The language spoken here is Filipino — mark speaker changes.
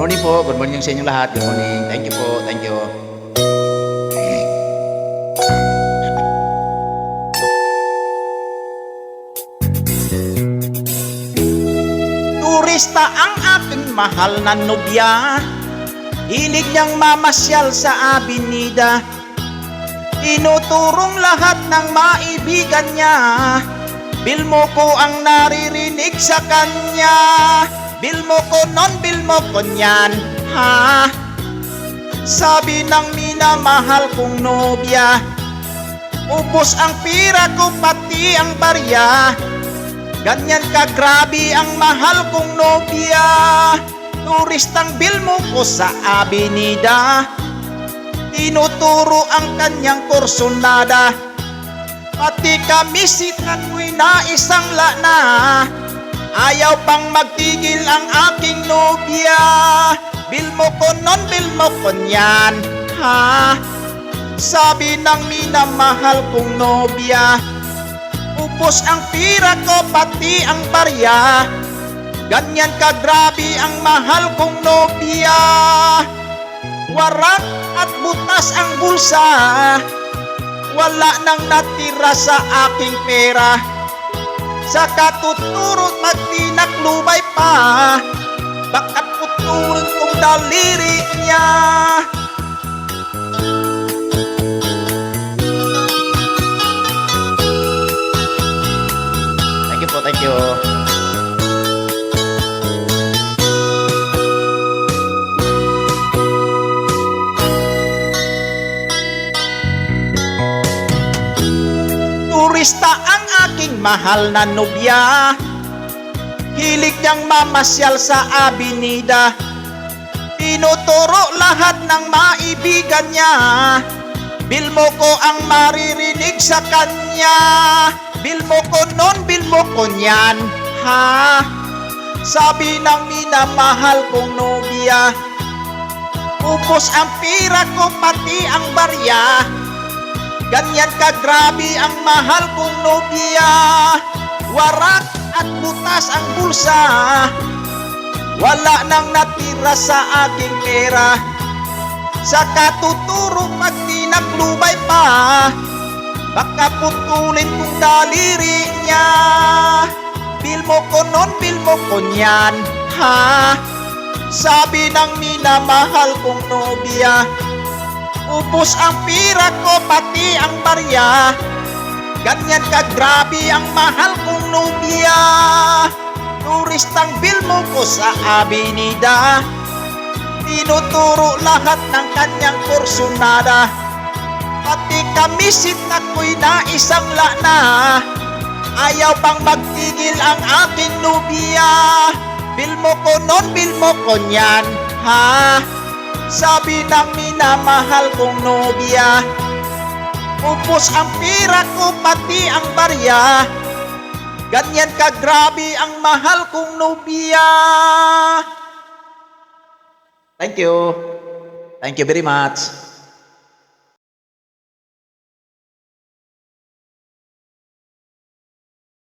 Speaker 1: morning po. Good morning sa inyong lahat. Good morning. Thank you po. Thank you. Turista ang aking mahal na nobya. Hilig niyang mamasyal sa Avenida. Tinuturong lahat ng maibigan niya. Bil mo ko ang naririnig sa kanya. Bil mo ko non, bil mo ko niyan, ha? Sabi ng minamahal kong nobya, ubos ang pira ko pati ang barya. Ganyan ka grabe ang mahal kong nobya. Turistang bil mo ko sa Avenida. Tinuturo ang kanyang kursonada. Pati kami sitan ko'y naisang lana. Ayaw pang magtigil ang aking nobya. Bil mo ko non, bil mo ko niyan, ha? Sabi ng minamahal kong nobya, ubos ang pira ko pati ang barya. Ganyan ka grabe ang mahal kong nobya. Warak at butas ang bulsa. Wala nang natira sa aking pera. Sa katuturot magtinaklubay pa. Bakat putulin kong daliri niya. Thank you po, thank you. Turista ang aking mahal na nobya. Hilig niyang mamasyal sa Avenida. Tinuturo lahat ng maibigan niya. Bil mo ko ang maririnig sa kanya. Bil mo ko non, bil mo ko niyan, ha? Sabi ng minamahal kong nobya, ubos ang pira ko pati ang barya. Ganyan ka grabe ang mahal kong nobya. Warak at butas ang bulsa. Wala nang natira sa aking pera. Sa katuturo pag tinaklubay pa. Baka putulin kong daliri niya. Bil mo ko non, bil mo ko niyan, ha? Sabi ng minamahal kong nobya, ubos ang pira ko pati ang barya. Ganyan ka grabe ang mahal kong nobya. Turistang bil mo ko sa Avenida. Tinuturo lahat ng kanyang kursonada. Pati kamisit na ko'y naisang lana. Ayaw pang magtigil ang aking nobya. Bil mo ko non, bil mo ko niyan, ha? Sabi ng minamahal kong nobya, ubos ang pira ko pati ang barya. Ganyan ka grabe ang mahal kong nobya. Thank you. Thank you very much.